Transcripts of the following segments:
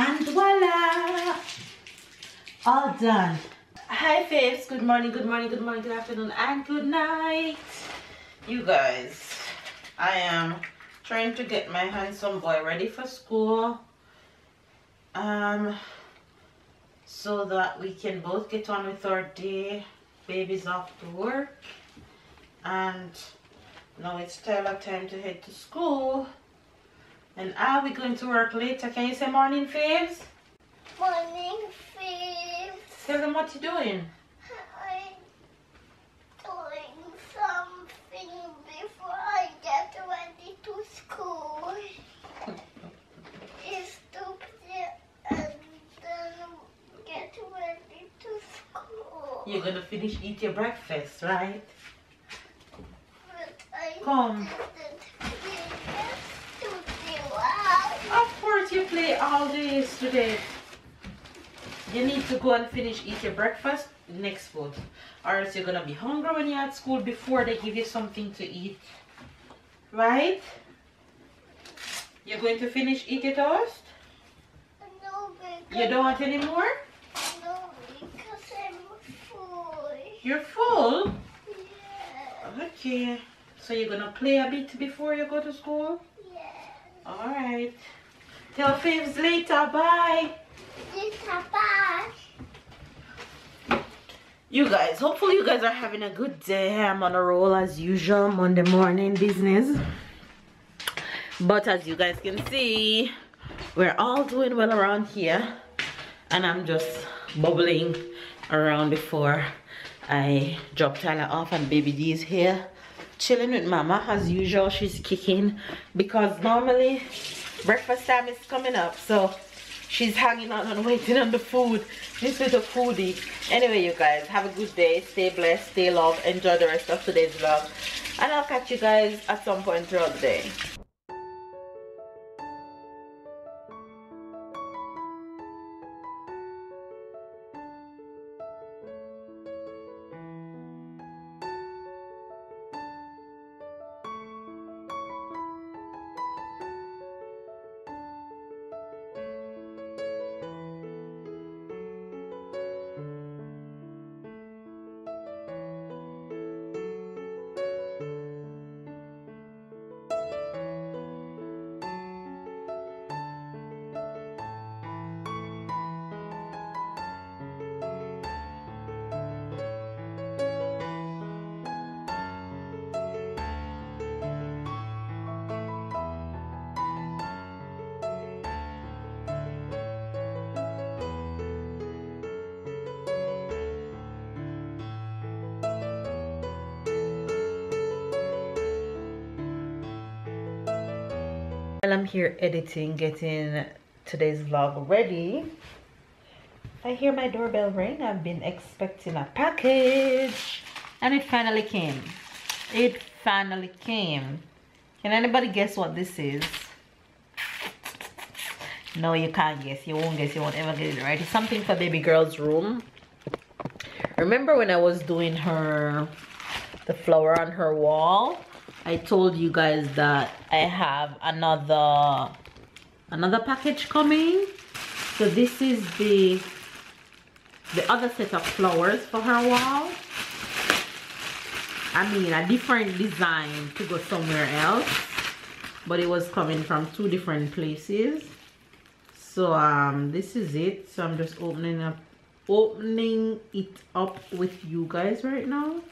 And voila! All done. Hi faves, good morning, good morning, good morning, good afternoon, and good night. You guys, I am trying to get my handsome boy ready for school. So that we can both get on with our day. Baby's off to work. And now it's Tyler time to head to school. And are we going to work later? Can you say morning faves? Morning, faves. Tell them what you're doing. I'm doing something before I get ready to school. Is to play and then get ready to school. You're gonna finish eat your breakfast, right? But I Come. didn't play yesterday. Of course you play all day yesterday. You need to go and finish eat your breakfast next food, or else you're gonna be hungry when you're at school before they give you something to eat, right? You're going to finish eat your toast? No, because You don't want any more? no, because I'm full. You're full? Yeah. Okay, so you're gonna play a bit before you go to school? Yeah. Alright, tell faves later, bye. Bye. You guys, hopefully you guys are having a good day. I'm on a roll as usual, Monday morning business. But as you guys can see, we're all doing well around here. And I'm just bubbling around before I drop Tyler off, and baby D is here chilling with mama as usual. She's kicking because normally breakfast time is coming up, so she's hanging out and waiting on the food. This little foodie. Anyway, you guys, have a good day. Stay blessed, stay loved, enjoy the rest of today's vlog, and I'll catch you guys at some point throughout the day. While I'm here editing, getting today's vlog ready, I hear my doorbell ring. I've been expecting a package, and it finally came. It finally came. Can anybody guess what this is? No, you can't guess. You won't guess. You won't ever get it right. It's something for baby girl's room. Remember when I was doing the flower on her wall? I told you guys that I have another package coming. So this is the other set of flowers for her wall. I mean, a different design to go somewhere else, but it was coming from two different places. So this is it. So I'm just opening it up with you guys right now,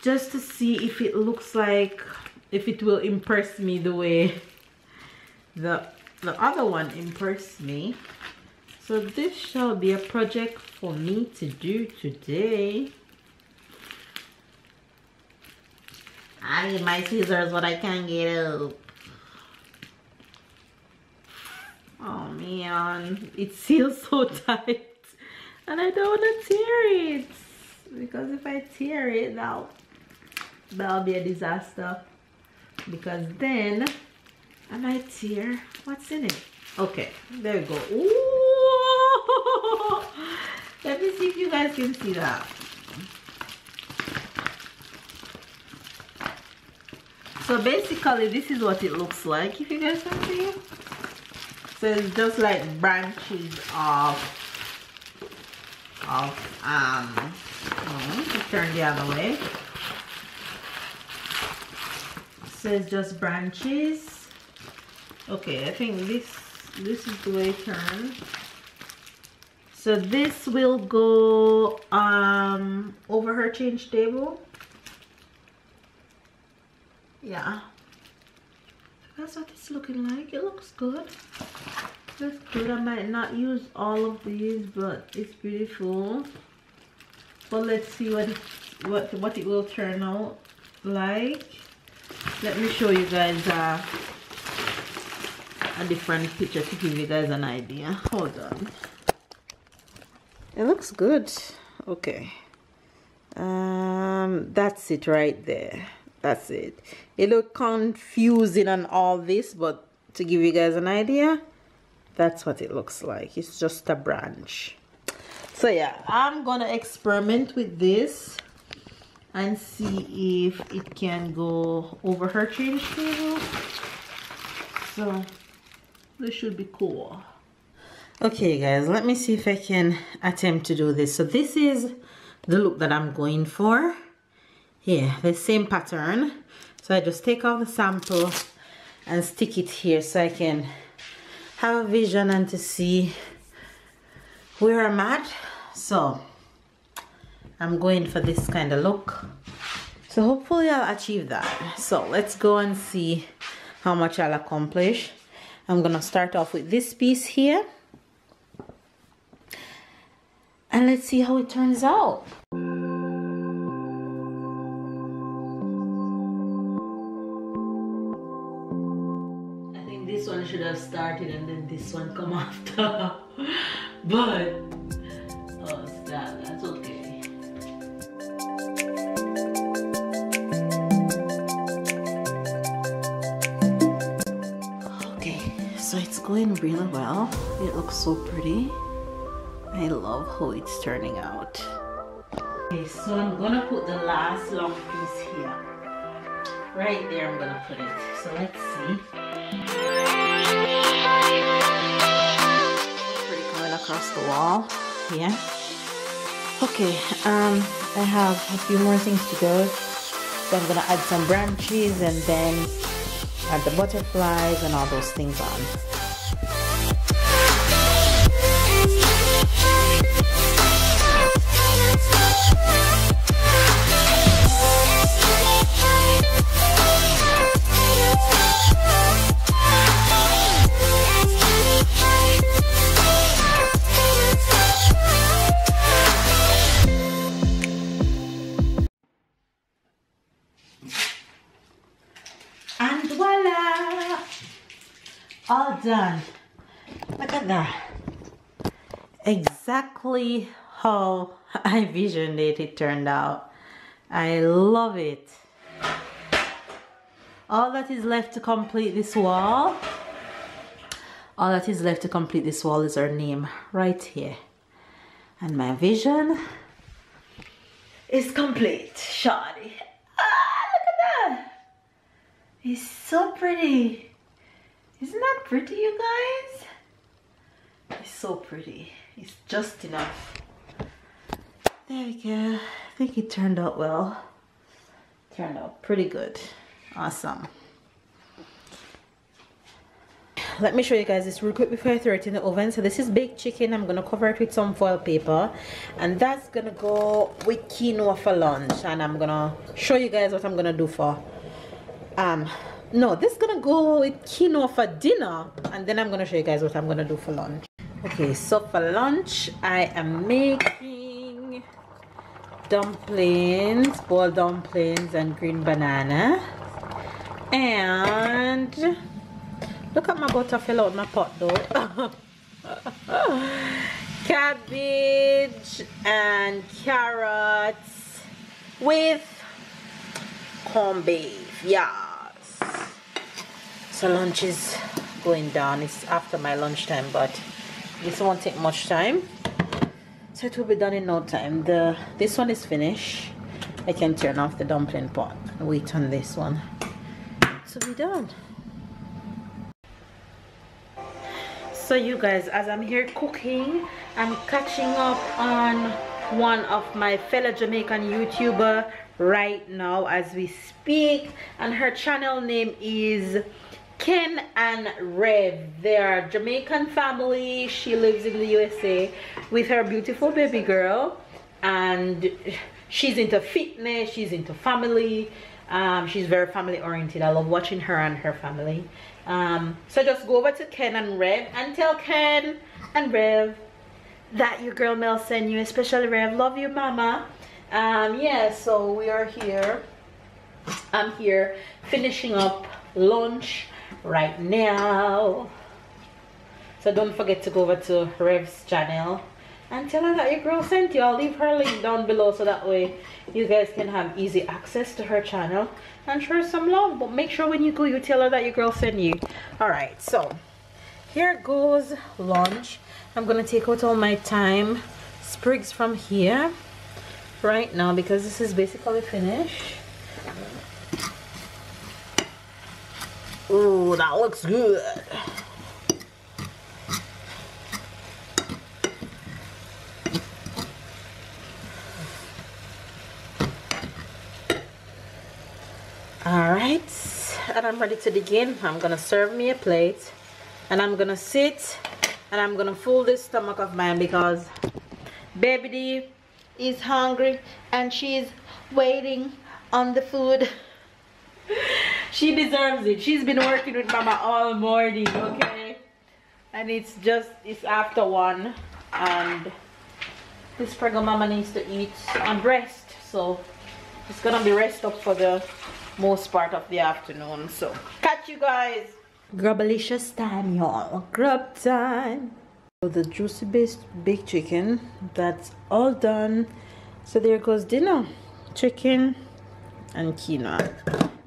just to see if it looks like, if it will impress me the way the other one impressed me. So this shall be a project for me to do today. I need my scissors, but I can't get up. Oh man, it seals so tight, and I don't want to tear it, because if I tear it, that'll be a disaster, because then I might tear what's in it. Okay, there we go. Ooh! Let me see if you guys can see that. So basically this is what it looks like, if you guys can see. So it's just like branches of turn the other way. So it's just branches. Okay, I think this is the way it turns. So this will go over her change table. Yeah, that's what it's looking like. It looks good. That's good. I might not use all of these, but it's beautiful. But let's see what it will turn out like. Let me show you guys a different picture to give you guys an idea. Hold on. It looks good. Okay. That's it right there. That's it. It looked confusing on all this, but to give you guys an idea, that's what it looks like. It's just a branch. So yeah, I'm gonna experiment with this and see if it can go over her change table. So this should be cool. Okay guys, let me see if I can attempt to do this. So this is the look that I'm going for. Here, the same pattern. So I just take off the sample and stick it here so I can have a vision and to see where I'm at. So I'm going for this kind of look. So hopefully I'll achieve that. So let's go and see how much I'll accomplish. I'm gonna start off with this piece here. And let's see how it turns out. I think this one should have started and then this one come after. But oh, that's okay. Okay, so it's going really well. It looks so pretty. I love how it's turning out. Okay, so I'm gonna put the last long piece here. Right there I'm gonna put it. So let's see. Pretty coming across the wall here. Okay, I have a few more things to go. So I'm gonna add some branches and then add the butterflies and all those things on. And voila! All done. Look at that. Exactly how I visioned it, it turned out. I love it. All that is left to complete this wall, is our name right here. And my vision is complete. Shawty. Ah, look at that. It's so pretty. Isn't that pretty, you guys? It's so pretty. It's just enough. There we go. I think it turned out well. Turned out pretty good. Awesome. Let me show you guys this real quick before I throw it in the oven. So this is baked chicken. I'm gonna cover it with some foil paper, and that's gonna go with quinoa for lunch. And I'm gonna show you guys what I'm gonna do for no, this is gonna go with quinoa for dinner, and then I'm gonna show you guys what I'm gonna do for lunch. Okay, so for lunch I am making dumplings, boiled dumplings and green banana. And look at my butter fell out my pot though. Cabbage and carrots with corned beef. Yes. So lunch is going down. It's after my lunchtime, but this won't take much time. So it will be done in no time. This one is finished. I can turn off the dumpling pot and wait on this one to be done. So you guys, as I'm here cooking, I'm catching up on one of my fellow Jamaican YouTuber right now as we speak, and her channel name is Ken and Rev. They are Jamaican family. She lives in the USA with her beautiful baby girl, and she's into fitness, she's into family. She's very family oriented. I love watching her and her family. So just go over to Ken and Rev and tell Ken and Rev that your girl Mel sent you, especially Rev. Love you, mama. Yeah, so we are here. I'm here finishing up lunch right now. So don't forget to go over to Rev's channel and tell her that your girl sent you. I'll leave her link down below so that way you guys can have easy access to her channel and show her some love. But make sure when you go, you tell her that your girl sent you. Alright, so here goes lunch. I'm gonna take out all my thyme sprigs from here right now because this is basically finished. Ooh, that looks good. Alright, and I'm ready to begin. I'm gonna serve me a plate and I'm gonna sit and I'm gonna full this stomach of mine because baby D is hungry and she's waiting on the food. She deserves it. She's been working with mama all morning, okay? And it's after 1 and this preggo mama needs to eat and rest, so it's gonna be rest up for the most part of the afternoon. So catch you guys. Grubalicious time, y'all. Grub time. So the juicy baked chicken, that's all done. So there goes dinner. Chicken and quinoa.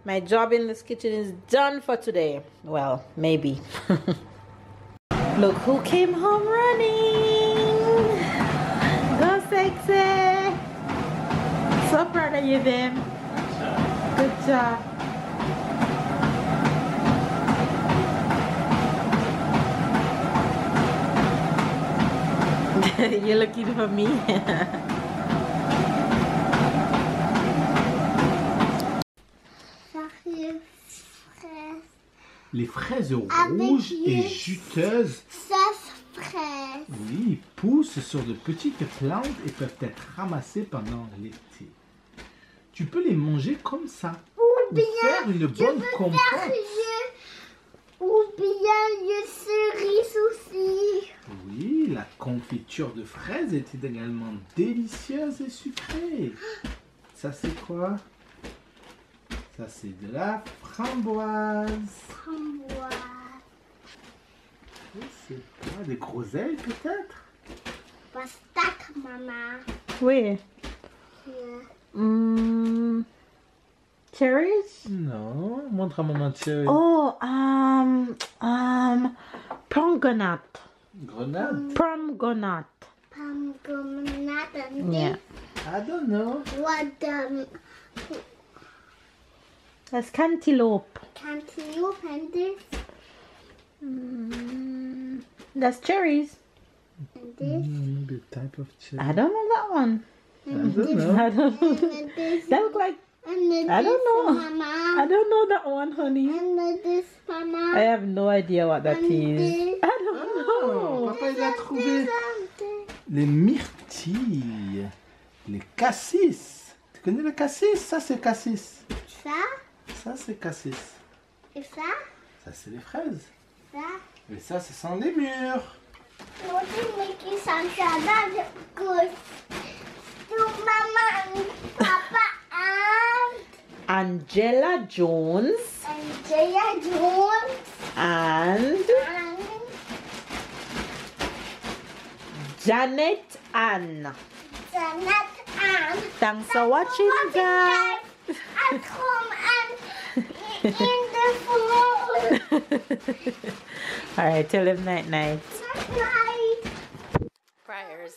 My job in this kitchen is done for today. Well, maybe. Look who came home running. Go sexy. So proud of you, babe. Good job. You're looking for me. Les fraises rouges et juteuses, oui, poussent sur de petites plantes et peuvent être ramassées pendant l'été. Tu peux les manger comme ça, ou faire une bonne compote. Ou bien les cerises aussi. Oui, la confiture de fraises est également délicieuse et sucrée. Ça c'est quoi? Ça c'est de la framboise. C'est quoi? Des groseilles peut-être? Pastèque, maman. Oui. Yeah. Cherries? Non, montre à maman cherry. Oh, pomegranate. Grenade? Pomegranate. Pomegranate. Yeah. I don't know. What That's cantaloupe. cantaloupe and this That's cherries. and this Maybe a type of cherry. I don't know that one. I don't know. I don't know. and this That look like, and then I don't this, know. Mama. I don't know that one, honey. And then this, Mama. I have no idea what that And is. this. I don't know. Papa il a trouvé This. les myrtilles, les cassis. Tu connais le cassis? Ça c'est cassis. Ça Ça c'est cassis. et ça, Ça c'est les fraises. ça. Et ça ce sont les mûres. What is making some salad good? To Mama and Papa and Angela Jones Jaya Jones and and Janet Ann. Janet and Thanks for watching, guys. at home and in the phone. Alright, tell him night night. Night. Prayers.